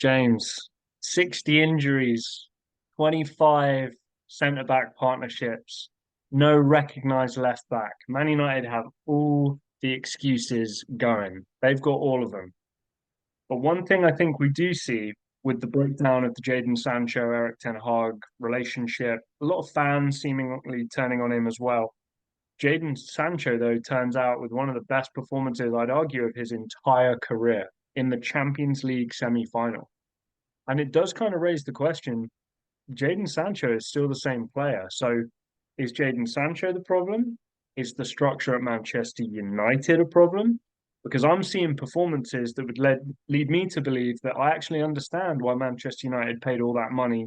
James, 60 injuries, 25 centre back partnerships, no recognised left back. Man United have all the excuses going. They've got all of them. But one thing I think we do see with the breakdown of the Jadon Sancho, Erik Ten Hag relationship, a lot of fans seemingly turning on him as well. Jadon Sancho, though, turns out with one of the best performances, I'd argue, of his entire career in the Champions League semi-final. And it does kind of raise the question, Jadon Sancho is still the same player. So is Jadon Sancho the problem? Is the structure at Manchester United a problem? Because I'm seeing performances that would lead me to believe that I actually understand why Manchester United paid all that money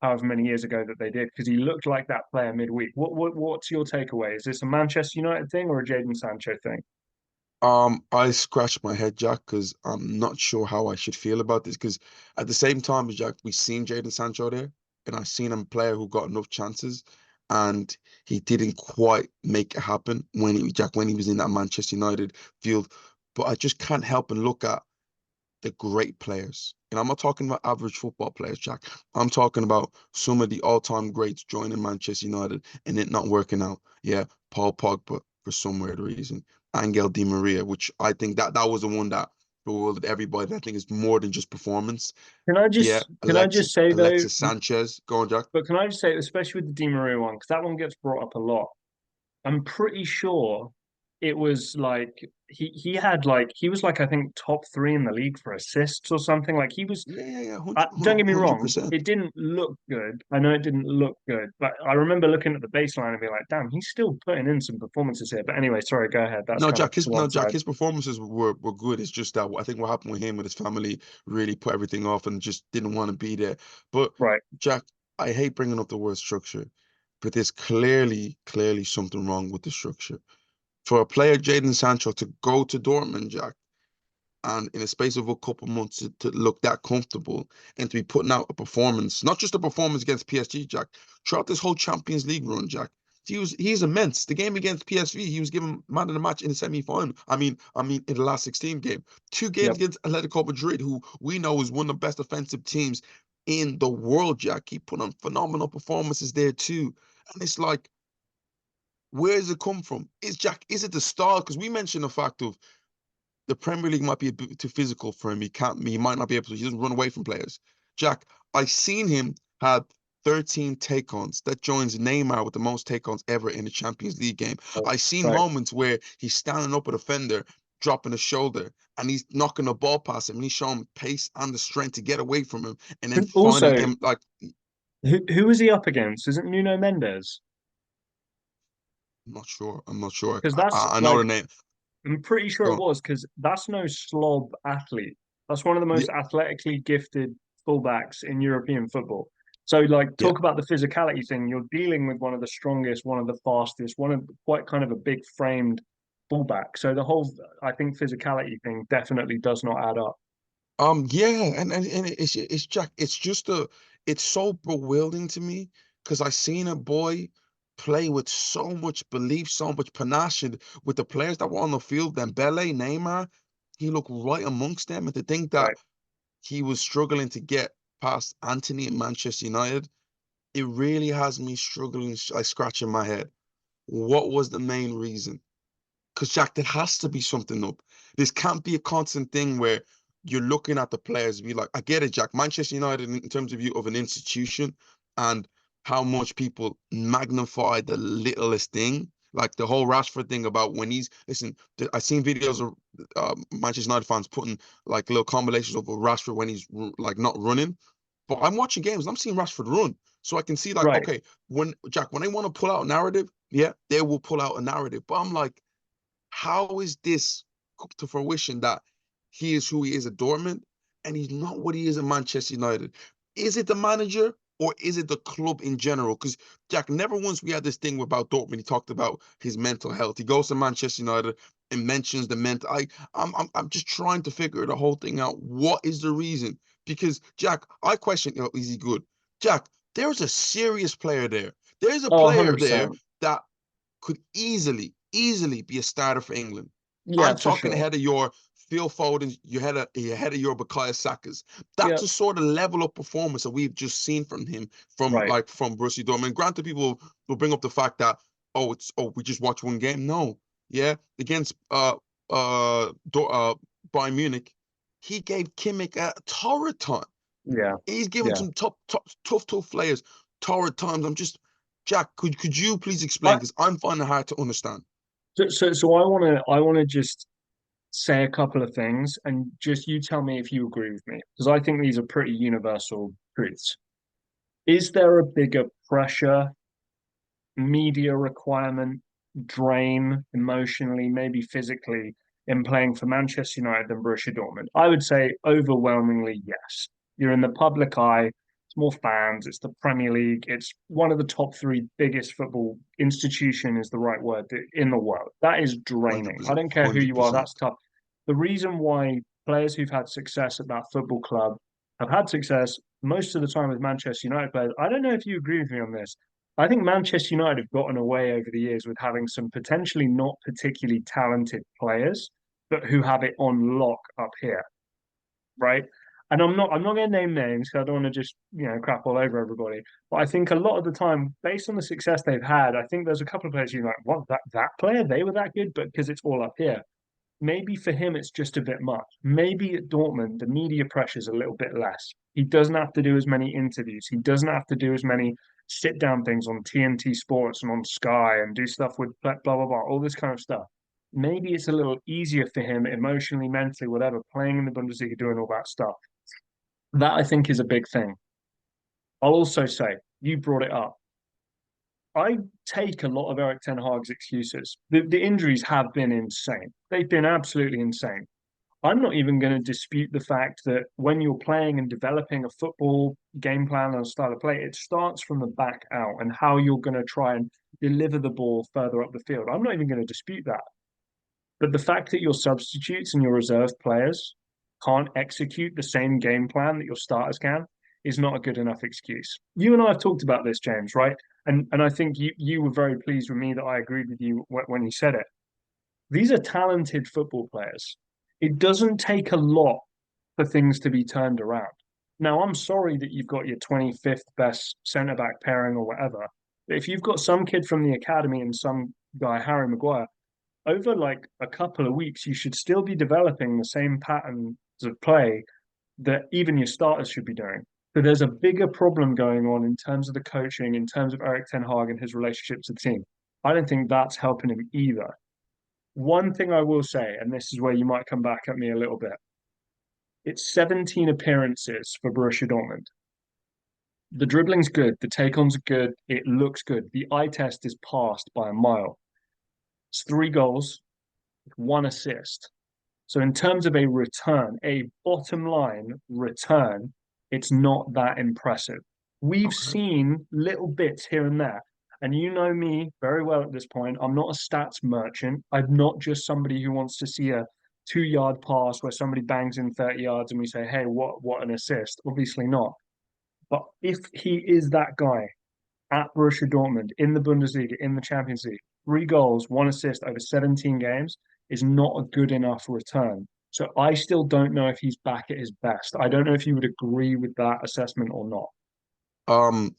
however many years ago that they did, because he looked like that player midweek. What's your takeaway? Is this a Manchester United thing or a Jadon Sancho thing? I scratched my head, Jack, because I'm not sure how I should feel about this. Because at the same time, Jack, we seen Jadon Sancho there, and I seen him player who got enough chances, and he didn't quite make it happen when he was in that Manchester United field. But I just can't help and look at the great players. And I'm not talking about average football players, Jack. I'm talking about some of the all-time greats joining Manchester United and it not working out. Yeah, Paul Pogba for some weird reason. Angel Di Maria, which I think that was the one that bewildered everybody. I think it's more than just performance. Can I Yeah, just can I just say though, Alexis Sanchez, go on, Jack. but can I just say, especially with the Di Maria one, because that one gets brought up a lot. I'm pretty sure it was like he was like I think top three in the league for assists or something. Like he was. Yeah, Don't get me wrong, 100%. it didn't look good. I know it didn't look good, but I remember looking at the baseline and being like, "Damn, he's still putting in some performances here." But anyway, sorry, go ahead. That's No, kind of Jack, to one side. His performances were good. It's just that I think what happened with him and his family really put everything off and just didn't want to be there. But Right. Jack, I hate bringing up the word structure, but there's clearly something wrong with the structure. For a player, Jadon Sancho, to go to Dortmund, Jack, and in a space of a couple months to look that comfortable and to be putting out a performance, not just a performance against PSG, Jack, throughout this whole Champions League run, Jack. He's immense. The game against PSV, he was given man of the match in the semi-final. I mean in the last 16 game. Two games Yep. against Atletico Madrid, who we know is one of the best offensive teams in the world, Jack. He put on phenomenal performances there too. And it's like, where does it come from? Is it the style? Because we mentioned the fact of the Premier League might be a bit too physical for him. He might not be able to. He doesn't run away from players. Jack, I seen him have 13 take-ons. That joins Neymar with the most take-ons ever in a Champions League game. Oh, I seen right. moments where he's standing up a defender, dropping a shoulder, and he's knocking the ball past him, and he's showing pace and the strength to get away from him, and then finding Also, him like who was he up against? Is it Nuno Mendes? I'm not sure. I'm not sure. Because I, that's I I know like the name. I'm pretty sure it Go was because that's no slob athlete. That's one of the Yeah, most athletically gifted fullbacks in European football. So, like, yeah. talk about the physicality thing. You're dealing with one of the strongest, one of the fastest, one of quite kind of a big framed fullback. So the whole, I think, physicality thing definitely does not add up. Yeah, and it's Jack. It's so bewildering to me because I seen a boy play with so much belief, so much panache with the players that were on the field. Then Dembele, Neymar, he looked right amongst them. And to think that Right. he was struggling to get past Anthony at Manchester United, it really has me struggling, like scratching my head. What was the main reason? Because Jack, there has to be something up. This can't be a constant thing where you're looking at the players and be like, I get it, Jack. Manchester United, in terms of you of an institution and how much people magnify the littlest thing, like the whole Rashford thing about when he's listen. I seen videos of Manchester United fans putting like little compilations of Rashford when he's like not running. But I'm watching games and I'm seeing Rashford run, so I can see like, Right. okay, when they want to pull out a narrative, yeah, they will pull out a narrative. But I'm like, how is this come to fruition that he is who he is at Dortmund and he's not what he is at Manchester United? Is it the manager or is it the club in general? Because Jack, never once we had this thing about Dortmund. He talked about his mental health. He goes to Manchester United and mentions the mental. I'm just trying to figure the whole thing out. What is the reason? Because Jack, I question, is he good? Jack, there's a serious player there. There's a Oh, player there 100%. that could easily be a starter for England. Yeah, I'm for talking sure. ahead of your Phil Foden, you had your Bukayo Saka's. Yeah, That's the sort of level of performance that we've just seen from him from right. from Borussia Dortmund. Granted, people will bring up the fact that we just watched one game. No, yeah, against Bayern Munich, he gave Kimmich a torrid time. Yeah, He's given yeah. some tough players torrid times. I'm just Jack. Could you please explain? I, Because I'm finding it hard to understand. so I wanna just say a couple of things, and just you tell me if you agree with me, because I think these are pretty universal truths. Is there a bigger pressure, media requirement, drain emotionally, maybe physically, in playing for Manchester United than Borussia Dortmund? I would say overwhelmingly yes. You're in the public eye, it's more fans, it's the Premier League, it's one of the top three biggest football institution is the right word in the world. That is Hundred draining. I percent, don't care who hundred you are, percent. that's tough. The reason why players who've had success at that football club have had success most of the time with Manchester United players, I don't know if you agree with me on this. I think Manchester United have gotten away over the years with having some potentially not particularly talented players, but who have it on lock up here, right? And I'm not going to name names because I don't want to just crap all over everybody. But I think a lot of the time, based on the success they've had, I think there's a couple of players you're like, what that player they were that good, but because it's all up here. Maybe for him it's just a bit much. Maybe at Dortmund the media pressure's a little bit less. He doesn't have to do as many interviews. He doesn't have to do as many sit down things on TNT Sports and on Sky and do stuff with blah blah blah, all this kind of stuff. Maybe it's a little easier for him emotionally, mentally, whatever, playing in the Bundesliga, doing all that stuff. That I think is a big thing. I'll also say, you brought it up. I take a lot of Erik Ten Hag's excuses. The injuries have been insane. They've been absolutely insane. I'm not even going to dispute the fact that when you're playing and developing a football game plan and style of play, it starts from the back out and how you're going to try and deliver the ball further up the field. I'm not even going to dispute that. But the fact that your substitutes and your reserve players can't execute the same game plan that your starters can is not a good enough excuse. You and I have talked about this, James, right? And I think you were very pleased with me that I agreed with you when you said it. These are talented football players. It doesn't take a lot for things to be turned around. Now, I'm sorry that you've got your 25th best centre back pairing or whatever. But if you've got some kid from the academy and some guy, Harry Maguire, over like a couple of weeks, you should still be developing the same patterns of play that even your starters should be doing. So there's a bigger problem going on in terms of the coaching, in terms of Erik Ten Hag and his relationships with the team. I don't think that's helping him either. One thing I will say, and this is where you might come back at me a little bit, it's 17 appearances for Borussia Dortmund. The dribbling's good, the take-ons are good, it looks good. The eye test is passed by a mile. It's 3 goals, 1 assist. So in terms of a return, a bottom line return, it's not that impressive. We've Okay. seen little bits here and there. And you know me very well at this point. I'm not a stats merchant. I'm not just somebody who wants to see a 2 yard pass where somebody bangs in 30 yards and we say, hey, what an assist. Obviously not. But if he is that guy at Borussia Dortmund in the Bundesliga, in the Champions League, 3 goals, 1 assist over 17 games is not a good enough return. So I still don't know if he's back at his best. I don't know if you would agree with that assessment or not.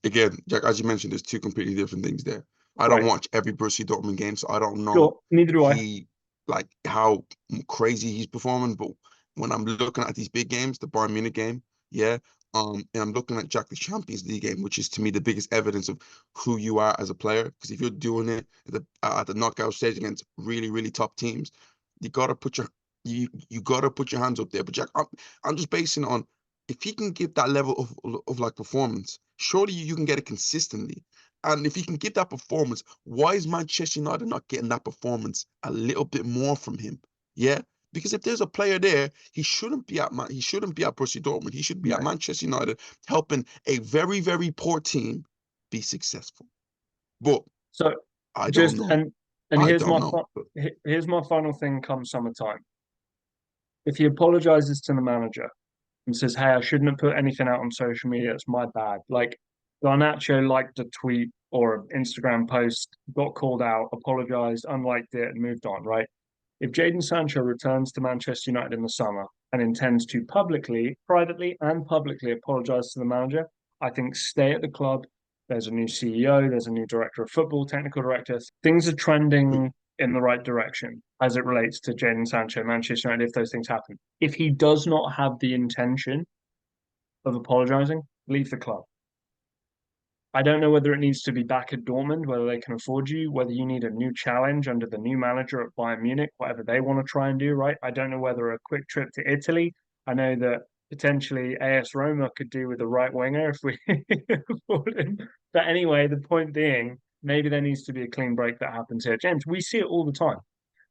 Again, Jack, as you mentioned, there's two completely different things there. I don't Right. watch every Borussia Dortmund game, so I don't know Sure. Neither do I. he like how crazy he's performing. But when I'm looking at these big games, the Bayern Munich game, yeah, and I'm looking at Jack the Champions League game, which is to me the biggest evidence of who you are as a player. Because if you're doing it at the knockout stage against really top teams, you gotta put your you gotta put your hands up there. But Jack, I'm just basing it on if he can give that level of like performance, surely you can get it consistently. And if he can give that performance, why is Manchester United not getting that performance a little bit more from him? Yeah, because if there's a player there, he shouldn't be at Borussia Dortmund. He should be at Right. Manchester United, helping a very poor team be successful. But So I don't just know. and I here's don't know. But here's my final thing come summertime. If he apologizes to the manager and says, "Hey, I shouldn't have put anything out on social media. It's my bad." Like Garnacho liked a tweet or an Instagram post, got called out, apologized, unliked it, and moved on, right? If Jadon Sancho returns to Manchester United in the summer and intends to publicly, privately, and publicly apologise to the manager, I think stay at the club. There's a new CEO, there's a new director of football, technical director. Things are trending in the right direction as it relates to Jadon Sancho, Manchester United, if those things happen. If he does not have the intention of apologising, leave the club. I don't know whether it needs to be back at Dortmund, whether they can afford you, whether you need a new challenge under the new manager at Bayern Munich, whatever they want to try and do, right? I don't know whether a quick trip to Italy. I know that potentially AS Roma could do with a right winger if we afford him. But anyway, the point being, maybe there needs to be a clean break that happens here. James, we see it all the time.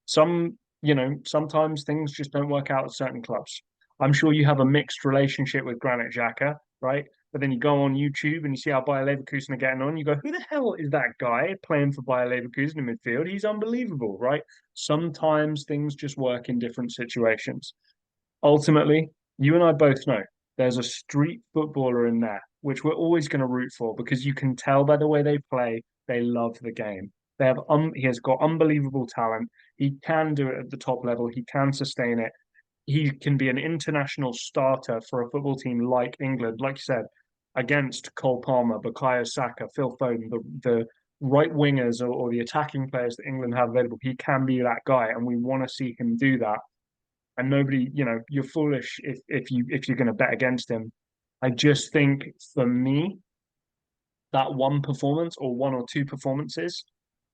Sometimes things just don't work out at certain clubs. I'm sure you have a mixed relationship with Granit Xhaka, right? But then you go on YouTube and you see how Bayer Leverkusen are getting on. You go, who the hell is that guy playing for Bayer Leverkusen in midfield? He's unbelievable, right? Sometimes things just work in different situations. Ultimately, you and I both know there's a street footballer in there, which we're always going to root for because you can tell by the way they play, they love the game. He has got unbelievable talent. He can do it at the top level. He can sustain it. He can be an international starter for a football team like England, like you said, against Cole Palmer, Bukayo Saka, Phil Foden, the right wingers or the attacking players that England have available. He can be that guy, and we want to see him do that. And nobody, you're foolish if you're going to bet against him. I just think for me, that one performance or one or two performances,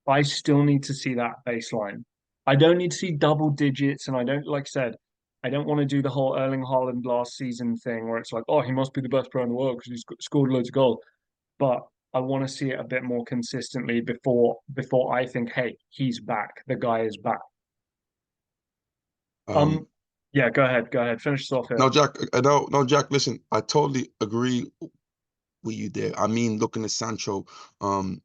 I still need to see that baseline. I don't need to see double digits, and I don't, like I said, I don't want to do the whole Erling Haaland last season thing where it's like, oh, he must be the best player in the world because he's scored loads of goals. But I want to see it a bit more consistently before I think, hey, he's back. The guy is back. Um, Um, yeah, go ahead, finish this off here. no, Jack, no, Jack, listen, I totally agree with you there. I mean, looking at Sancho,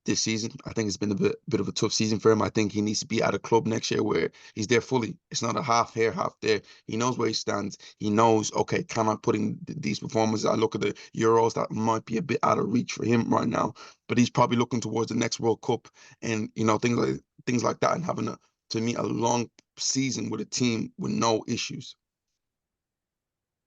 this season, I think it's been a bit of a tough season for him. I think he needs to be at a club next year where he's there fully. It's not a half here, half there. He knows where he stands. He knows, okay, can I put in these performances? I look at the Euros that might be a bit out of reach for him right now, but he's probably looking towards the next World Cup and things like that, and having to me a long season with a team with no issues.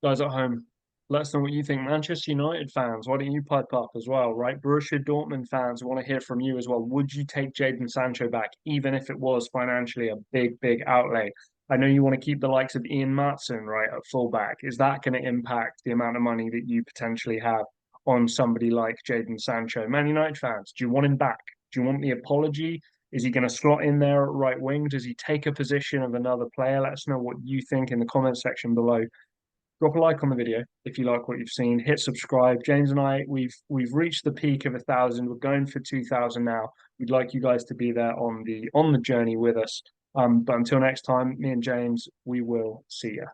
Guys at home, let us know what you think. Manchester United fans, why don't you pipe up as well, right? Borussia Dortmund fans, we want to hear from you as well. Would you take Jadon Sancho back, even if it was financially a big, big outlay? I know you want to keep the likes of Ian Matson, right, at fullback. Is that going to impact the amount of money that you potentially have on somebody like Jadon Sancho? Man United fans, do you want him back? Do you want the apology? Is he going to slot in there at right wing? Does he take a position of another player? Let us know what you think in the comment section below. Drop a like on the video if you like what you've seen. Hit subscribe. James and I, we've reached the peak of 1,000. We're going for 2,000 now. We'd like you guys to be there on the journey with us. But until next time, me and James, we will see you.